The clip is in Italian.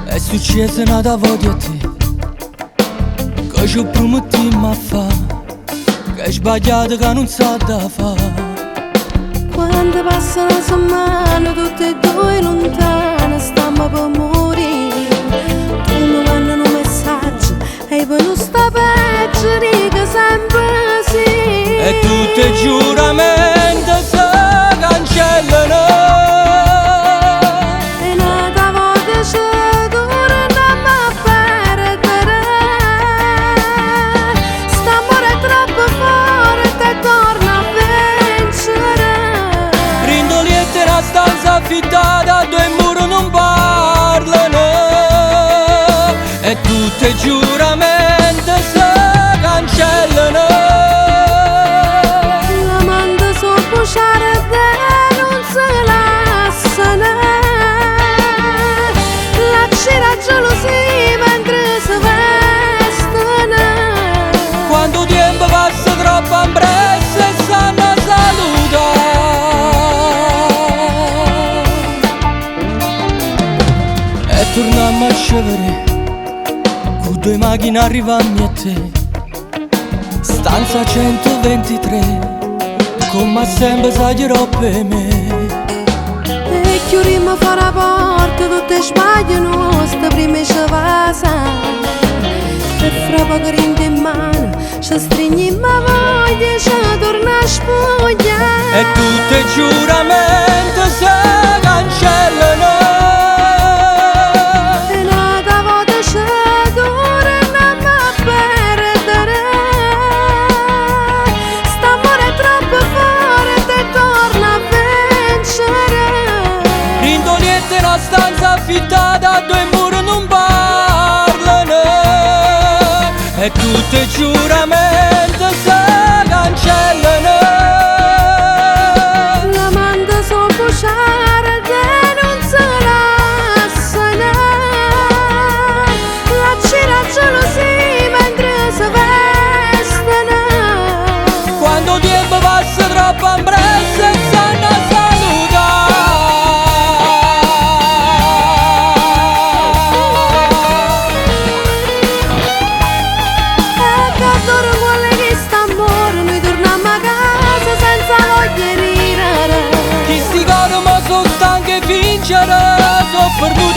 È successo nada voglio a te, che ci ho promesso a fa, che hai sbagliato che non sa da fa. Quando passano le settimane tutte e due lontane, stiamo per morire. Tu mi mandi un messaggio e poi non sta peggio, dico sempre sì. E tutti i giuramenti si cancellano. E nata volta ci torniamo a perdere. St'amore è troppo forte e torna a vincere. Rindoliette una stanza affittata dove i muri non parlano. E tutti i giuramenti si cancellano. L'amante so bruciare e non si lasciano. Lasci la gelosia mentre si vestono. Quando il tempo passa troppo in fretta e sanno salutare. E torniamo a scendere, con due macchine arrivammo a te. Stanza 123, come sempre saglierò per me. E chiudiamo fuori la porta, tutte sbaglie nostre, prima ci passa. E fra poco rinde in mano, ci stringiamo a voglia, ci torna a spogliare. E tutti i giuramenti si cancellano. E nata volta ci torniamo a perdere. St'amore è troppo forte e torna a vincere. Rindoliette una stanza affittata dove i muri non parlano. E tutti i giuramenti si cancellano. L'amante so bruciare e non si lasciano. Lasci la gelosia mentre si vestono. Quando il tempo passa troppo in fretta e sanno E che dormo vuole che st'amore, noi torniamo a casa senza voglia di ridere. chi sti cori ma sono stanchi di vincere, sono perduto